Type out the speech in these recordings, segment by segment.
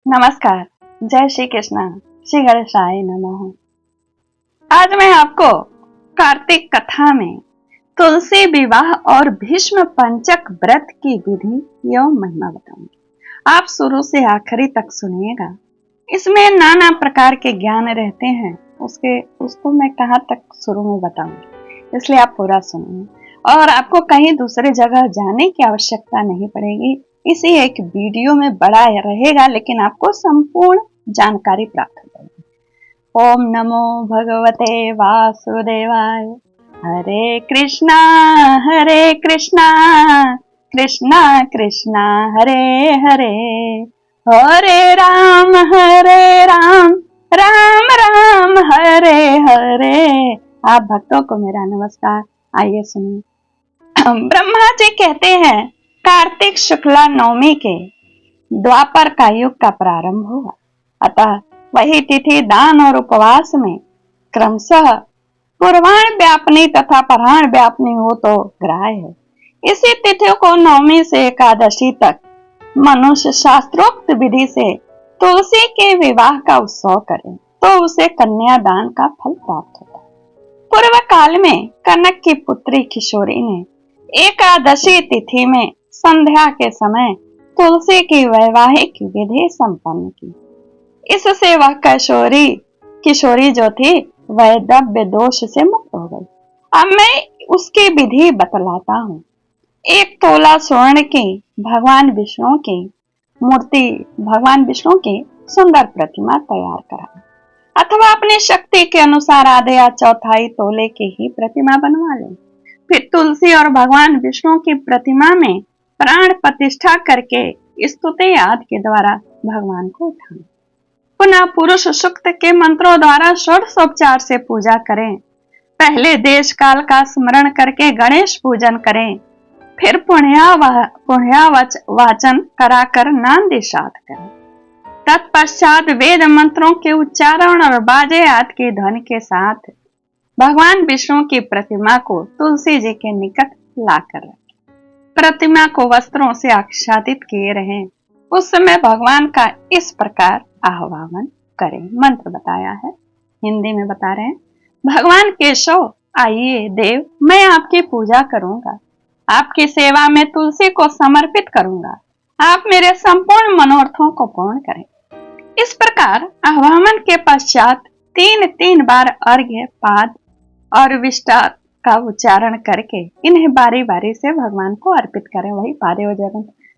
नमस्कार। जय श्री कृष्णा। श्री गणेशाय नमः। आज मैं आपको कार्तिक कथा में तुलसी विवाह और भीष्म पंचक व्रत की विधि एवं महिमा बताऊंगी। आप शुरू से आखिरी तक सुनिएगा। इसमें नाना प्रकार के ज्ञान रहते हैं, उसको मैं कहाँ तक शुरू में बताऊंगी, इसलिए आप पूरा सुनिए और आपको कहीं दूसरे जगह जाने की आवश्यकता नहीं पड़ेगी। इसी एक वीडियो में बड़ा रहेगा, लेकिन आपको संपूर्ण जानकारी प्राप्त हो जाएगी। ओम नमो भगवते वासुदेवाय। हरे कृष्णा कृष्णा कृष्णा हरे हरे, हरे राम राम राम हरे हरे। आप भक्तों को मेरा नमस्कार। आइए सुनिए। ब्रह्मा जी कहते हैं कार्तिक शुक्ला नवमी के द्वापर का युग का प्रारंभ हुआ, अतः वही तिथि दान और उपवास में क्रमशः पूर्वाण व्यापनी तथा पराण व्यापनी हो तो ग्राह्य है। इसी तिथि को नवमी से एकादशी तक मनुष्य शास्त्रोक्त विधि से तुलसी के विवाह का उत्सव करे तो उसे कन्यादान का फल प्राप्त होता है। पूर्व काल में कनक की पुत्री किशोरी ने एकादशी तिथि में संध्या के समय तुलसी की वैवाहिक विधि संपन्न की। इससे वह किशोरी जो थी वह दव्य दोष से मुक्त हो गई। अब मैं उसकी विधि बतलाता हूँ। 1 तोला स्वर्ण की भगवान विष्णु की सुंदर प्रतिमा तैयार करा, अथवा अपनी शक्ति के अनुसार आधे या चौथाई तोले की ही प्रतिमा बनवा ले। फिर तुलसी और भगवान विष्णु की प्रतिमा में प्राण प्रतिष्ठा करके स्तुति आदि के द्वारा भगवान को उठाएं। पुनः पुरुष सूक्त के मंत्रों द्वारा षोडशोपचार से पूजा करें। पहले देश काल का स्मरण करके गणेश पूजन करें, फिर पुण्या वाचन कराकर नांदी श्राद्ध करें। तत्पश्चात वेद मंत्रों के उच्चारण और बाजे आदि की ध्वनि के साथ भगवान विष्णु की प्रतिमा को तुलसी जी के निकट लाकर रखें। प्रतिमा को वस्त्रों से आच्छादित किए रहें। उस समय भगवान का इस प्रकार आह्वान करें। मंत्र बताया है, हिंदी में बता रहे हैं। भगवान केशव, आइए देव, मैं आपकी पूजा करूंगा, आपकी सेवा में तुलसी को समर्पित करूंगा। आप मेरे संपूर्ण मनोरथों को पूर्ण करें। इस प्रकार आह्वान के पश्चात 3 बार अर्घ्य, पाद और विष्टा का उच्चारण करके इन्हें बारी बारी से भगवान को अर्पित करें। वही पादेव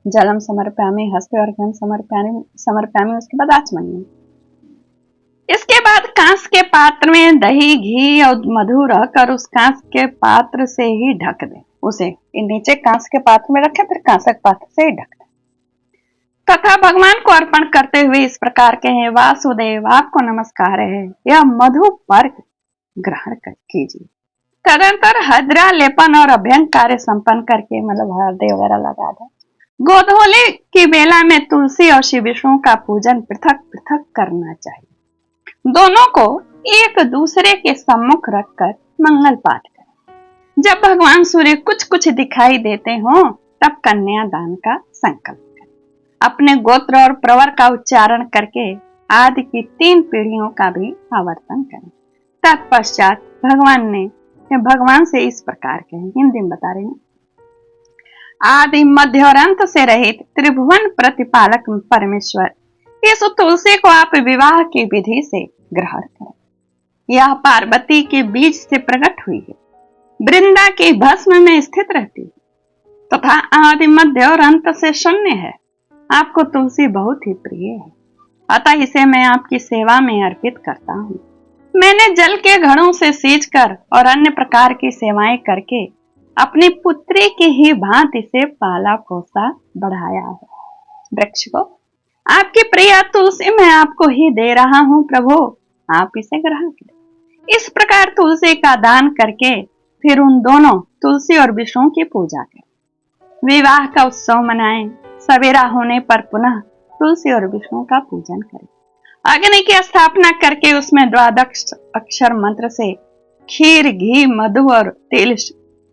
जलम समर्पयामि, हस्ते और घन समर्पयामि, उसके बाद आचमनीय। इसके बाद कांस के पात्र में दही, घी और मधु रखकर उस कांस के पात्र से ही ढक दें। उसे नीचे कांस के पात्र में रखें, फिर कांस के पात्र से ही ढक दें तथा भगवान को अर्पण करते हुए इस प्रकार कहें, वासुदेव आपको नमस्कार है, यह मधु पर्क ग्रहण कीजिए। तदंतर हजरा लेपन और अभ्यंग कार्य संपन्न करके, मतलब हरदे वगैरह लगा दें। गोधूली की बेला में तुलसी और श्री विष्णु का पूजन पृथक पृथक करना चाहिए। दोनों को एक दूसरे के सम्मुख रखकर मंगल पाठ करें। जब भगवान सूर्य कुछ दिखाई देते हो तब कन्यादान का संकल्प करें। अपने गोत्र और प्रवर का उच्चारण करके आदि की 3 पीढ़ियों का भी आवर्तन करें। तत्पश्चात भगवान से इस प्रकार कहें, हिंदी में बता रही हूँ। आदि मध्य और अंत से रहित त्रिभुवन प्रतिपालक परमेश्वर, इस तुलसी को आप विवाह की विधि से ग्रहण करें। यह पार्वती के बीज से प्रकट हुई है, वृंदा की भस्म में स्थित रहती है तथा आदि मध्य और अंत से शून्य है। आपको तुलसी बहुत ही प्रिय है, अतः इसे मैं आपकी सेवा में अर्पित करता हूँ। मैंने जल के घड़ों से सींचकर और अन्य प्रकार की सेवाएं करके अपनी पुत्री की ही भांति से पाला पोसा बढ़ाया है। वृक्ष को आपकी प्रिय तुलसी मैं आपको ही दे रहा हूँ, प्रभु आप इसे ग्रहण करें। इस प्रकार तुलसी का दान करके फिर उन दोनों तुलसी और विष्णु की पूजा करें। विवाह का उत्सव मनाएं। सवेरा होने पर पुनः तुलसी और विष्णु का पूजन करें। अग्नि की स्थापना करके उसमें 12 अक्षर मंत्र से खीर, घी, मधु और तिल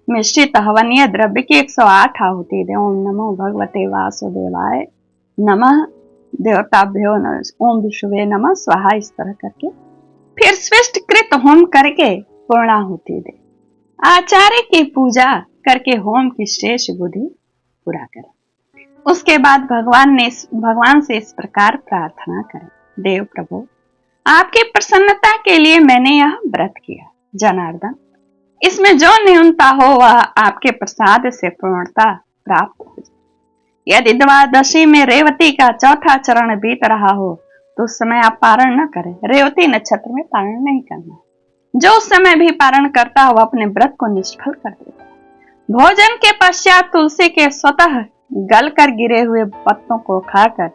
मिश्रित हवनीय द्रव्य की 108 आहुति दें। ओम नमो भगवते वासुदेवाय नमः। देवताभ्यो नमः, ओम विष्णुवे नमः स्वाहा, इस तरह करके फिर स्विष्ट कृत होम करके पूर्णाहुति दे। आचार्य की पूजा करके होम की शेष विधि पूरा करें। उसके बाद भगवान से इस प्रकार प्रार्थना करें, देव प्रभु, आपकी प्रसन्नता के लिए मैंने यह व्रत किया। जनार्दन, इसमें जो न्यूनता हो वह आपके प्रसाद से पूर्णता प्राप्त हो जाए। यदि द्वादशी में रेवती का चौथा चरण बीत रहा हो तो उस समय आप पारण न करें। रेवती नक्षत्र में पारण नहीं करना। जो उस समय भी पारण करता है वह अपने व्रत को निष्फल कर देता है। भोजन के पश्चात तुलसी के स्वतः गल कर गिरे हुए पत्तों को खाकर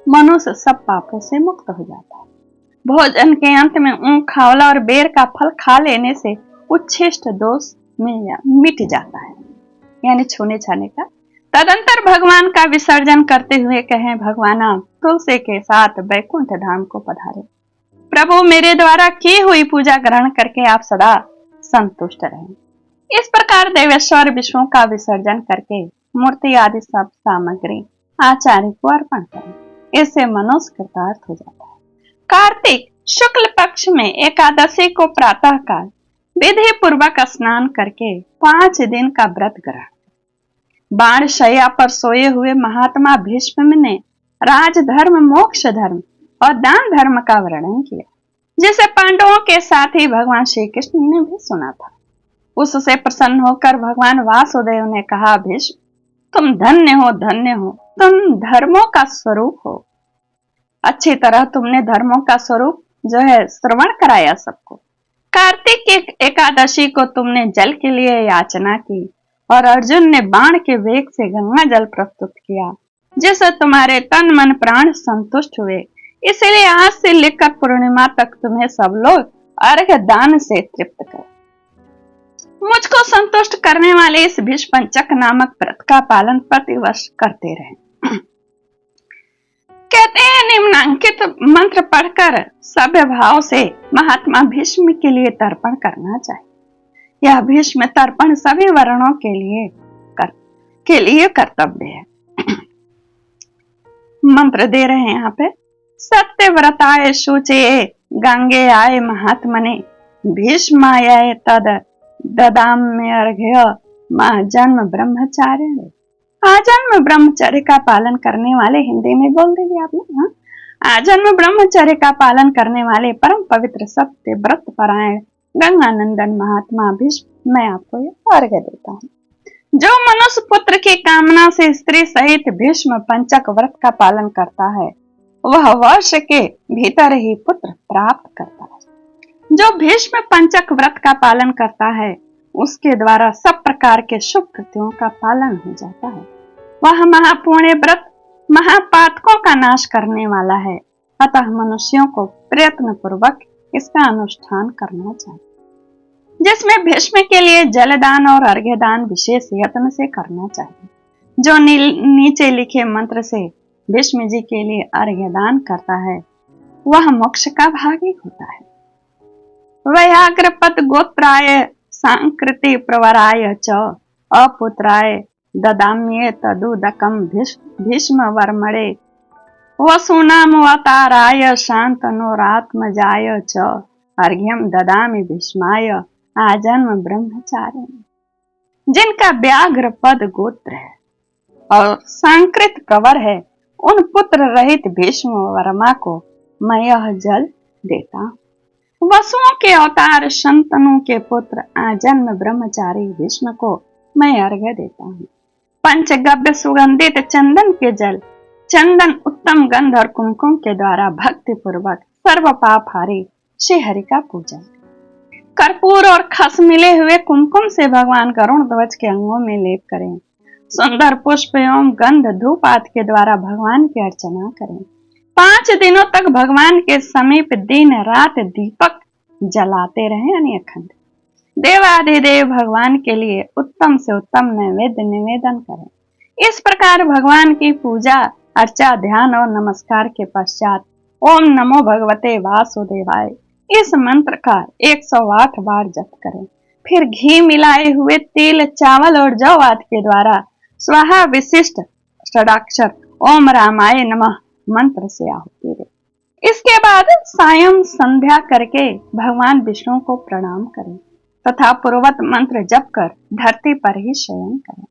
मनुष्य सब पापों से मुक्त हो जाता है। भोजन के अंत में ऊख, आंवला और बेर का फल खा लेने से उच्छिष्ट दोष मिट जाता है, यानी छूने छाने का। तदंतर भगवान का विसर्जन करते हुए कहें, भगवान आप तुलसी के साथ वैकुंठ धाम को पधारे। प्रभु, मेरे द्वारा की हुई पूजा ग्रहण करके आप सदा संतुष्ट रहें। इस प्रकार देवेश्वर विष्णु का विसर्जन करके मूर्ति आदि सब सामग्री आचार्य को अर्पण करें। इससे मनुष्य कृतार्थ हो जाता है। कार्तिक शुक्ल पक्ष में एकादशी को प्रातः काल विधि पूर्वक स्नान करके 5 दिन का व्रत ग्रहण। बाण शैया पर सोए हुए महात्मा भीष्म ने राजधर्म, मोक्ष धर्म और दान धर्म का वर्णन किया, जिसे पांडवों के साथ ही भगवान श्री कृष्ण ने भी सुना था। उससे प्रसन्न होकर भगवान वासुदेव ने कहा, भीष्म, तुम धन्य हो, धन्य हो, तुम धर्मों का स्वरूप हो। अच्छी तरह तुमने धर्मों का स्वरूप जो है श्रवण कराया सबको। कार्तिक एकादशी को तुमने जल के लिए याचना की और अर्जुन ने बाण के वेग से गंगा जल प्रस्तुत किया, जिससे तुम्हारे तन मन प्राण संतुष्ट हुए। इसलिए आज से लेकर पूर्णिमा तक तुम्हें सब लोग अर्घ्य दान से तृप्त कर मुझको संतुष्ट करने वाले इस भीष्म पंचक नामक व्रत का पालन प्रतिवर्ष करते रहे। कहते हैं, निम्नांकित मंत्र पढ़कर सभ्य भाव से महात्मा भीष्म के लिए तर्पण करना चाहिए। यह भीष्म तर्पण सभी वर्णों के लिए कर्तव्य है। मंत्र दे रहे हैं यहाँ पे, सत्य व्रताय शुचे गंगे आय महात्मने भीष्माय तद ददाम्यर्घ्य जन्म ब्रह्मचार्य। आजन्म ब्रह्मचर्य का पालन करने वाले, हिंदी में बोल दीजिए आप लोग, आजन्म ब्रह्मचर्य का पालन करने वाले परम पवित्र सत्य व्रत परायण गंगानंदन महात्मा भीष्म मैं आपको यह अर्घ्य देता हूँ। जो मनुष्य पुत्र की कामना से स्त्री सहित भीष्म पंचक व्रत का पालन करता है वह वर्ष के भीतर ही पुत्र प्राप्त करता है। जो भीष्म पंचक व्रत का पालन करता है उसके द्वारा सब प्रकार के शुभ कृत्यों का पालन हो जाता है। वह महापुण्य व्रत महापातकों का नाश करने वाला है। अतः मनुष्यों को प्रयत्न पूर्वक इसका अनुष्ठान करना चाहिए, जिसमें भीष्म के लिए जलदान और अर्घ्यदान विशेष यत्न से करना चाहिए। जो नीचे लिखे मंत्र से भीष्म जी के लिए अर्घ्यदान करता है वह मोक्ष का भागी होता है। वैयाग्रपत गोत्राय सांकृति प्रवराय च अपुत्राय ददाम्ये तदुदकम भीष्म वर्मणे वसुनामवताराय शांतनोरात्मजाय च अर्घ्यम ददामि भीष्माय आजन्म ब्रह्मचारिणे। जिनका व्याघ्र पद गोत्र है और सांकृत प्रवर है उन पुत्र रहित भीष्म वर्मा को मैं यह जल देता हूं। वसुओं के अवतार शंतनु के पुत्र आजन्म ब्रह्मचारी भीष्म को मैं अर्घ्य देता हूँ। पंचगव्य सुगंधित चंदन के जल, चंदन उत्तम गंध और कुमकुम के द्वारा भक्ति पूर्वक सर्व पाप हारी श्री हरि का पूजन। कर्पूर और खस मिले हुए कुमकुम से भगवान गरुण ध्वज के अंगों में लेप करें। सुंदर पुष्प एवं गंध धूप आदि के द्वारा भगवान की अर्चना करें। 5 दिनों तक भगवान के समीप दिन रात दीपक जलाते रहें, यानी अखंड। देवाधिदेव भगवान के लिए उत्तम से उत्तम नैवेद्य निवेदन करें। इस प्रकार भगवान की पूजा अर्चा ध्यान और नमस्कार के पश्चात ओम नमो भगवते वासुदेवाय इस मंत्र का 108 बार जप करें। फिर घी मिलाए हुए तिल, चावल और जौ आदि के द्वारा स्वाहा विशिष्ट षडाक्षर ओम रामाय नमः मंत्र से आहुति दे। इसके बाद सायं संध्या करके भगवान विष्णु को प्रणाम करें तथा पूर्वत मंत्र जप कर धरती पर ही शयन करें।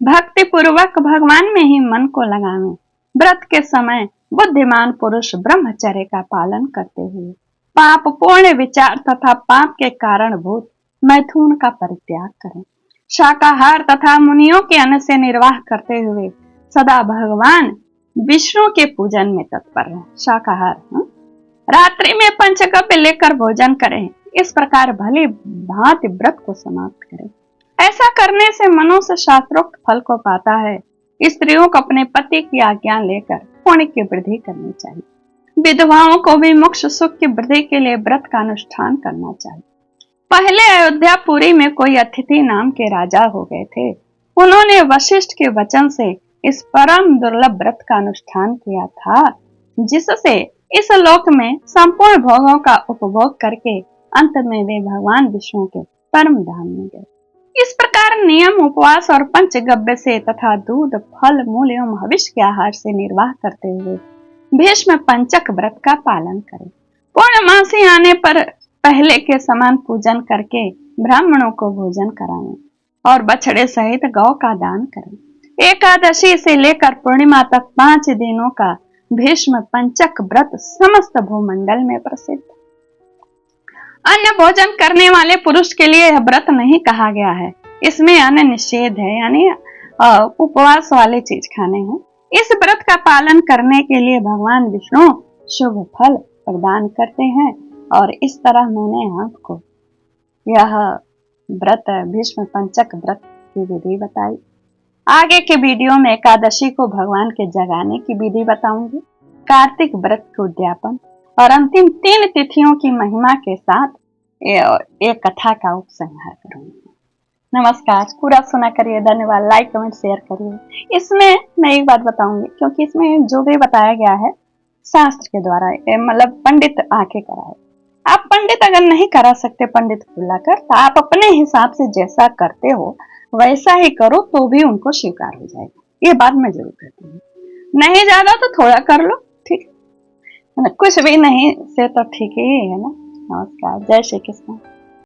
भक्ति पूर्वक भगवान में ही मन को लगावें। व्रत के समय बुद्धिमान पुरुष ब्रह्मचर्य का पालन करते हुए पाप पूर्ण विचार तथा पाप के कारणभूत मैथुन का परित्याग करें। शाकाहार तथा मुनियों के अन्न से निर्वाह करते हुए सदा भगवान विष्णु के पूजन में तत्पर रहें। शाकाहार रात्रि में पंचगव्य लेकर भोजन करें। इस प्रकार भली भांति व्रत को समाप्त करें। ऐसा करने से मनुष्य शास्त्रोक्त फल को पाता है। स्त्रियों को अपने पति की आज्ञा लेकर पुण्य की वृद्धि करनी चाहिए। विधवाओं को भी मोक्ष सुख की वृद्धि के लिए व्रत का अनुष्ठान करना चाहिए। पहले अयोध्यापुरी में कोई अतिथि नाम के राजा हो गए थे। उन्होंने वशिष्ठ के वचन से इस परम दुर्लभ व्रत का अनुष्ठान किया था, जिससे इस लोक में संपूर्ण भोगों का उपभोग करके अंत में वे भगवान विष्णु के परम धाम में गए। इस प्रकार नियम उपवास और पंचगव्य से तथा दूध फल मूल एवं हविष्य के आहार से निर्वाह करते हुए भीष्म पंचक व्रत का पालन करें। पूर्णमासी आने पर पहले के समान पूजन करके ब्राह्मणों को भोजन कराएं और बछड़े सहित गौ का दान करें। एकादशी से लेकर पूर्णिमा तक 5 दिनों का भीष्म पंचक व्रत समस्त भूमंडल में प्रसिद्ध। अन्न भोजन करने वाले पुरुष के लिए यह व्रत नहीं कहा गया है। इसमें अन्न निषेध है, यानी उपवास वाले चीज खाने हैं। इस व्रत का पालन करने के लिए भगवान विष्णु शुभ फल प्रदान करते हैं और इस तरह मैंने आपको यह व्रत भीष्म पंचक व्रत की विधि बताई। आगे के वीडियो में एकादशी को भगवान के जगाने की विधि बताऊंगी, कार्तिक व्रत को उद्यापन और अंतिम 3 तिथियों की महिमा के साथ एक कथा का उपसंहार करूंगी। नमस्कार, पूरा सुना करिए, धन्यवाद, लाइक कमेंट शेयर करिए। इसमें मैं एक बात बताऊंगी, क्योंकि इसमें जो भी बताया गया है शास्त्र के द्वारा, मतलब पंडित आके कराए। आप पंडित अगर नहीं करा सकते पंडित बुलाकर, तो आप अपने हिसाब से जैसा करते हो वैसा ही करो तो भी उनको स्वीकार हो जाएगा। ये बात मैं जरूर कहती हूँ। नहीं ज्यादा तो थोड़ा कर लो, ठीक है, कुछ भी नहीं से तो ठीक ही है ना। नमस्कार, जय श्री कृष्ण।